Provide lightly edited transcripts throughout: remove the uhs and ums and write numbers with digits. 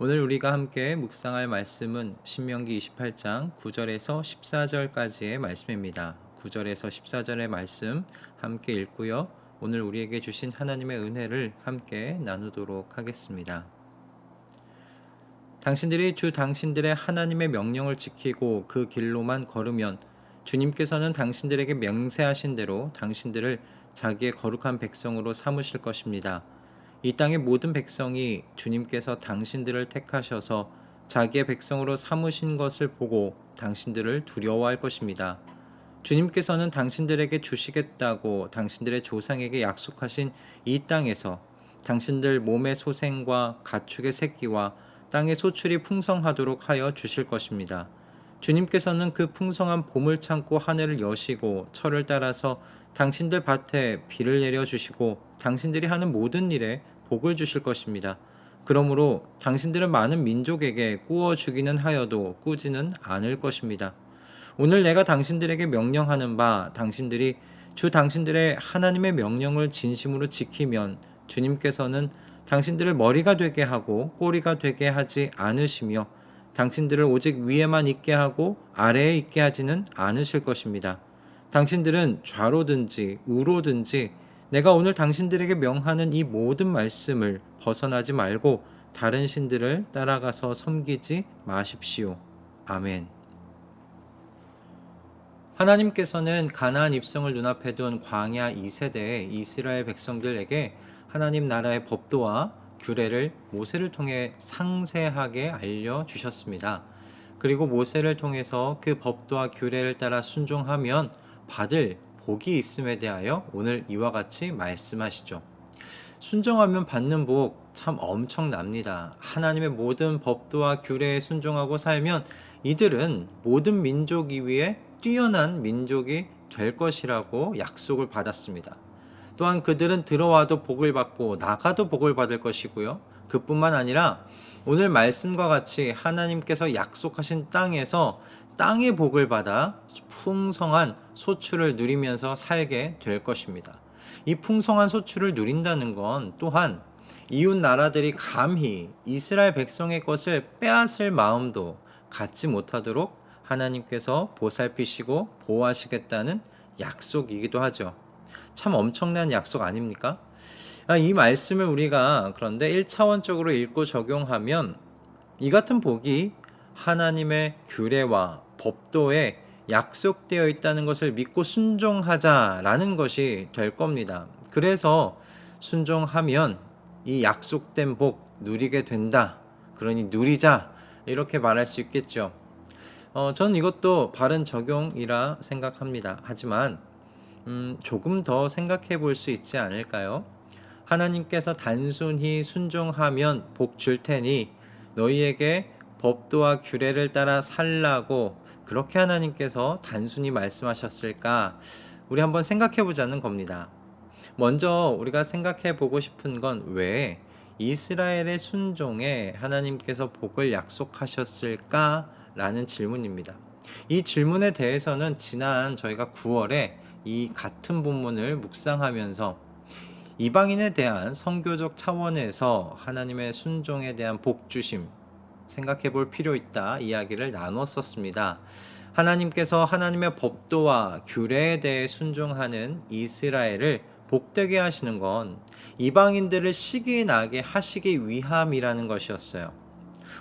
오늘 우리가 함께 묵상할 말씀은 신명기 28장 9절에서 14절까지의 말씀입니다. 9절에서 14절의 말씀 함께 읽고요. 오늘 우리에게 주신 하나님의 은혜를 함께 나누도록 하겠습니다. 당신들이 주 당신들의 하나님의 명령을 지키고 그 길로만 걸으면 주님께서는 당신들에게 맹세하신 대로 당신들을 자기의 거룩한 백성으로 삼으실 것입니다. 이 땅의 모든 백성이 주님께서 당신들을 택하셔서 자기의 백성으로 삼으신 것을 보고 당신들을 두려워할 것입니다. 주님께서는 당신들에게 주시겠다고 당신들의 조상에게 약속하신 이 땅에서 당신들 몸의 소생과 가축의 새끼와 땅의 소출이 풍성하도록 하여 주실 것입니다. 주님께서는 그 풍성한 봄을 참고 하늘을 여시고 철을 따라서 당신들 밭에 비를 내려 주시고 당신들이 하는 모든 일에 복을 주실 것입니다. 그러므로 당신들은 많은 민족에게 꾸어 주기는 하여도 꾸지는 않을 것입니다. 오늘 내가 당신들에게 명령하는 바 당신들이 주 당신들의 하나님의 명령을 진심으로 지키면 주님께서는 당신들을 머리가 되게 하고 꼬리가 되게 하지 않으시며 당신들을 오직 위에만 있게 하고 아래에 있게 하지는 않으실 것입니다. 당신들은 좌로든지 우로든지 내가 오늘 당신들에게 명하는 이 모든 말씀을 벗어나지 말고 다른 신들을 따라가서 섬기지 마십시오. 아멘. 하나님께서는 가나안 입성을 눈앞에 둔 광야 2세대의 이스라엘 백성들에게 하나님 나라의 법도와 규례를 모세를 통해 상세하게 알려주셨습니다. 그리고 모세를 통해서 그 법도와 규례를 따라 순종하면 받을 복이 있음에 대하여 오늘 이와 같이 말씀하시죠. 순종하면 받는 복 참 엄청납니다. 하나님의 모든 법도와 규례에 순종하고 살면 이들은 모든 민족 이위에 뛰어난 민족이 될 것이라고 약속을 받았습니다. 또한 그들은 들어와도 복을 받고 나가도 복을 받을 것이고요. 그뿐만 아니라 오늘 말씀과 같이 하나님께서 약속하신 땅에서 땅의 복을 받아 풍성한 소출을 누리면서 살게 될 것입니다. 이 풍성한 소출을 누린다는 건 또한 이웃 나라들이 감히 이스라엘 백성의 것을 빼앗을 마음도 갖지 못하도록 하나님께서 보살피시고 보호하시겠다는 약속이기도 하죠. 참 엄청난 약속 아닙니까? 이 말씀을 우리가 그런데 1차원적으로 읽고 적용하면 이 같은 복이 하나님의 규례와 법도에 약속되어 있다는 것을 믿고 순종하자라는 것이 될 겁니다. 그래서 순종하면 이 약속된 복 누리게 된다. 그러니 누리자 이렇게 말할 수 있겠죠. 저는 이것도 바른 적용이라 생각합니다. 하지만 조금 더 생각해 볼 수 있지 않을까요? 하나님께서 단순히 순종하면 복 줄 테니 너희에게 법도와 규례를 따라 살라고 그렇게 하나님께서 단순히 말씀하셨을까? 우리 한번 생각해 보자는 겁니다. 먼저 우리가 생각해 보고 싶은 건 왜 이스라엘의 순종에 하나님께서 복을 약속하셨을까? 라는 질문입니다. 이 질문에 대해서는 지난 저희가 9월에 이 같은 본문을 묵상하면서 이방인에 대한 선교적 차원에서 하나님의 순종에 대한 복 주심 생각해 볼 필요 있다 이야기를 나눴었습니다. 하나님께서 하나님의 법도와 규례에 대해 순종하는 이스라엘을 복되게 하시는 건 이방인들을 시기 나게 하시기 위함이라는 것이었어요.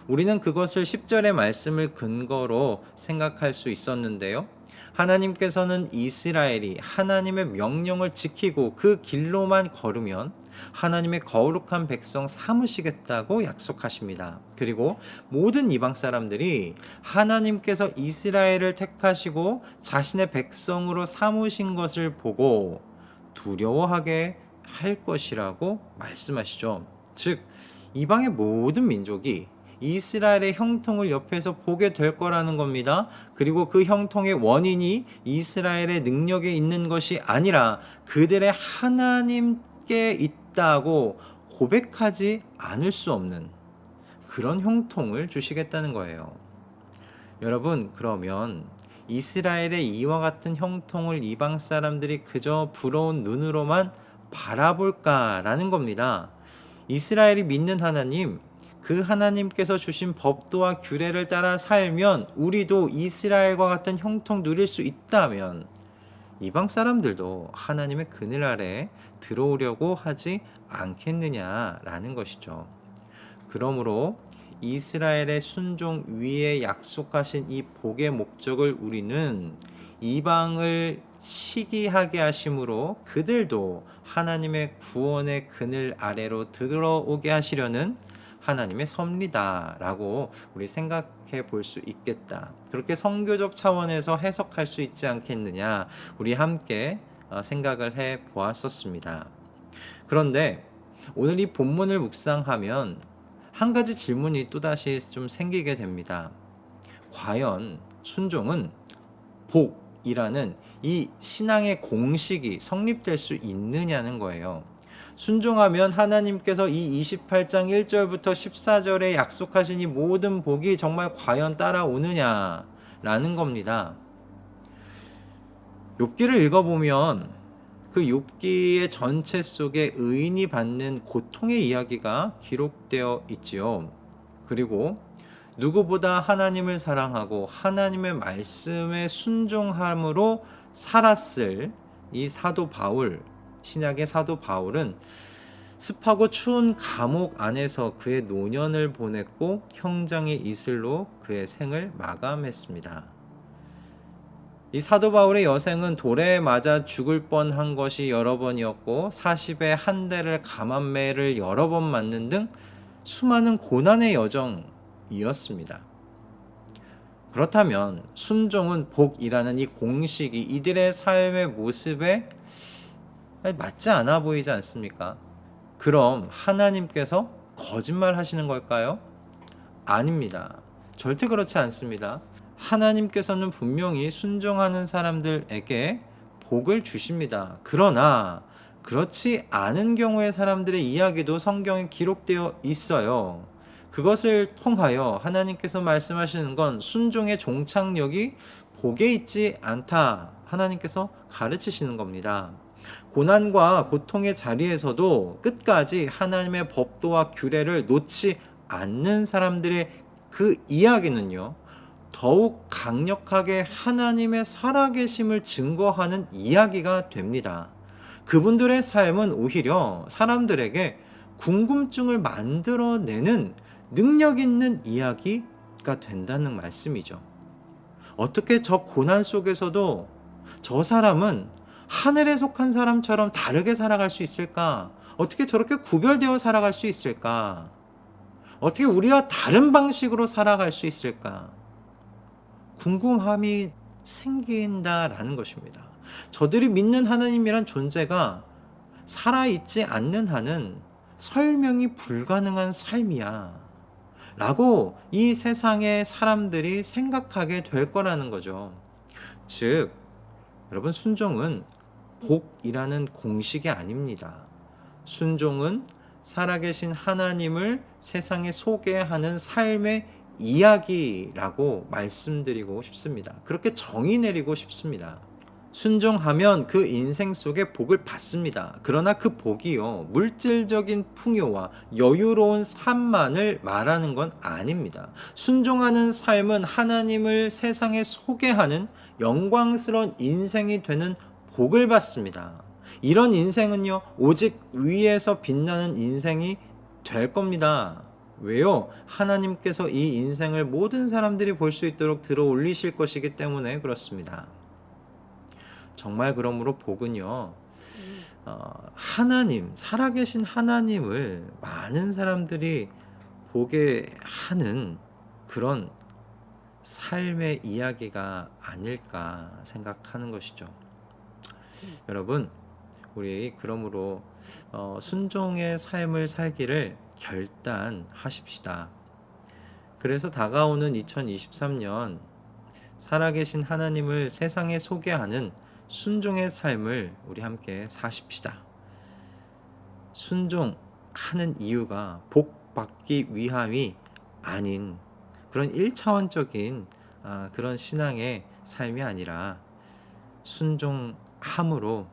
우리는 그것을 10절의 말씀을 근거로 생각할 수 있었는데요. 하나님께서는 이스라엘이 하나님의 명령을 지키고 그 길로만 걸으면 하나님의 거룩한 백성 삼으시겠다고 약속하십니다. 그리고 모든 이방 사람들이 하나님께서 이스라엘을 택하시고 자신의 백성으로 삼으신 것을 보고 두려워하게 할 것이라고 말씀하시죠. 즉 이방의 모든 민족이 이스라엘의 형통을 옆에서 보게 될 거라는 겁니다. 그리고 그 형통의 원인이 이스라엘의 능력에 있는 것이 아니라 그들의 하나님께 있다고 고백하지 않을 수 없는 그런 형통을 주시겠다는 거예요. 여러분, 그러면 이스라엘의 이와 같은 형통을 이방 사람들이 그저 부러운 눈으로만 바라볼까라는 겁니다. 이스라엘이 믿는 하나님, 그 하나님께서 주신 법도와 규례를 따라 살면 우리도 이스라엘과 같은 형통 누릴 수 있다면 이방 사람들도 하나님의 그늘 아래에 들어오려고 하지 않겠느냐라는 것이죠. 그러므로 이스라엘의 순종 위에 약속하신 이 복의 목적을 우리는 이방을 시기하게 하심으로 그들도 하나님의 구원의 그늘 아래로 들어오게 하시려는 하나님의 섭리다라고 우리 생각해 볼 수 있겠다. 그렇게 선교적 차원에서 해석할 수 있지 않겠느냐, 우리 함께 생각을 해 보았었습니다. 그런데 오늘 이 본문을 묵상하면 한 가지 질문이 또다시 좀 생기게 됩니다. 과연 순종은 복이라는 이 신앙의 공식이 성립될 수 있느냐는 거예요. 순종하면 하나님께서 이 28장 1절부터 14절에 약속하신 이 모든 복이 정말 과연 따라오느냐라는 겁니다. 욥기를 읽어보면 그 욥기의 전체 속에 의인이 받는 고통의 이야기가 기록되어 있지요. 그리고 누구보다 하나님을 사랑하고 하나님의 말씀에 순종함으로 살았을 이 사도 바울, 신약의 사도 바울은 습하고 추운 감옥 안에서 그의 노년을 보냈고 형장의 이슬로 그의 생을 마감했습니다. 이 사도 바울의 여생은 돌에 맞아 죽을 뻔한 것이 여러 번이었고 40에 한 대를 감암매를 여러 번 맞는 등 수많은 고난의 여정이었습니다. 그렇다면 순종은 복이라는 이 공식이 이들의 삶의 모습에 맞지 않아 보이지 않습니까? 그럼 하나님께서 거짓말 하시는 걸까요? 아닙니다. 절대 그렇지 않습니다. 하나님께서는 분명히 순종하는 사람들에게 복을 주십니다. 그러나 그렇지 않은 경우의 사람들의 이야기도 성경에 기록되어 있어요. 그것을 통하여 하나님께서 말씀하시는 건 순종의 종착역이 복에 있지 않다. 하나님께서 가르치시는 겁니다. 고난과 고통의 자리에서도 끝까지 하나님의 법도와 규례를 놓지 않는 사람들의 그 이야기는요, 더욱 강력하게 하나님의 살아계심을 증거하는 이야기가 됩니다. 그분들의 삶은 오히려 사람들에게 궁금증을 만들어내는 능력 있는 이야기가 된다는 말씀이죠. 어떻게 저 고난 속에서도 저 사람은 하늘에 속한 사람처럼 다르게 살아갈 수 있을까? 어떻게 저렇게 구별되어 살아갈 수 있을까? 어떻게 우리와 다른 방식으로 살아갈 수 있을까? 궁금함이 생긴다라는 것입니다. 저들이 믿는 하나님이란 존재가 살아있지 않는 한은 설명이 불가능한 삶이야 라고 이 세상의 사람들이 생각하게 될 거라는 거죠. 즉, 여러분, 순종은 복이라는 공식이 아닙니다. 순종은 살아계신 하나님을 세상에 소개하는 삶의 이야기라고 말씀드리고 싶습니다. 그렇게 정의 내리고 싶습니다. 순종하면 그 인생 속에 복을 받습니다. 그러나 그 복이요, 물질적인 풍요와 여유로운 삶만을 말하는 건 아닙니다. 순종하는 삶은 하나님을 세상에 소개하는 영광스러운 인생이 되는 복을 받습니다. 이런 인생은요, 오직 위에서 빛나는 인생이 될 겁니다. 왜요? 하나님께서 이 인생을 모든 사람들이 볼 수 있도록 들어 올리실 것이기 때문에 그렇습니다. 정말 그러므로 복은요, 하나님, 살아계신 하나님을 많은 사람들이 보게 하는 그런 삶의 이야기가 아닐까 생각하는 것이죠. 여러분, 우리 그러므로 순종의 삶을 살기를 결단하십시다. 그래서 다가오는 2023년 살아계신 하나님을 세상에 소개하는 순종의 삶을 우리 함께 사십시다. 순종하는 이유가 복 받기 위함이 아닌 그런 1차원적인 그런 신앙의 삶이 아니라 순종함으로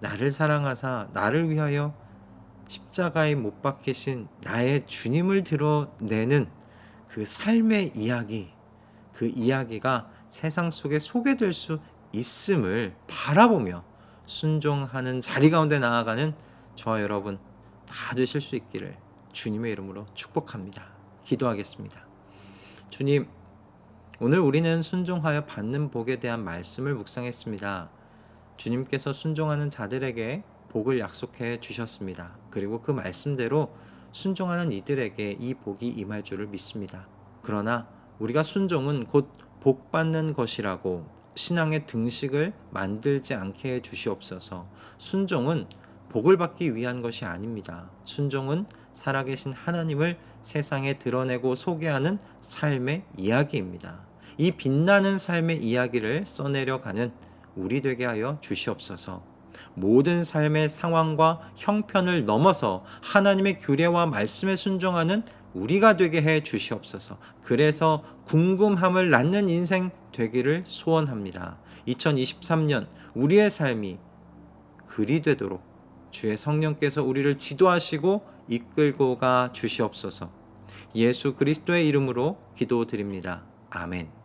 나를 사랑하사 나를 위하여 십자가에 못 박히신 나의 주님을 드러내는 그 삶의 이야기, 그 이야기가 세상 속에 소개될 수 있음을 바라보며 순종하는 자리 가운데 나아가는 저와 여러분 다 되실 수 있기를 주님의 이름으로 축복합니다. 기도하겠습니다. 주님, 오늘 우리는 순종하여 받는 복에 대한 말씀을 묵상했습니다. 주님께서 순종하는 자들에게 복을 약속해 주셨습니다. 그리고 그 말씀대로 순종하는 이들에게 이 복이 임할 줄을 믿습니다. 그러나 우리가 순종은 곧 복 받는 것이라고 신앙의 등식을 만들지 않게 해 주시옵소서. 순종은 복을 받기 위한 것이 아닙니다. 순종은 살아계신 하나님을 세상에 드러내고 소개하는 삶의 이야기입니다. 이 빛나는 삶의 이야기를 써내려가는 우리 되게 하여 주시옵소서. 모든 삶의 상황과 형편을 넘어서 하나님의 규례와 말씀에 순종하는 우리가 되게 해 주시옵소서. 그래서 궁금함을 낳는 인생 되기를 소원합니다. 2023년 우리의 삶이 그리 되도록 주의 성령께서 우리를 지도하시고 이끌고 가 주시옵소서. 예수 그리스도의 이름으로 기도드립니다. 아멘.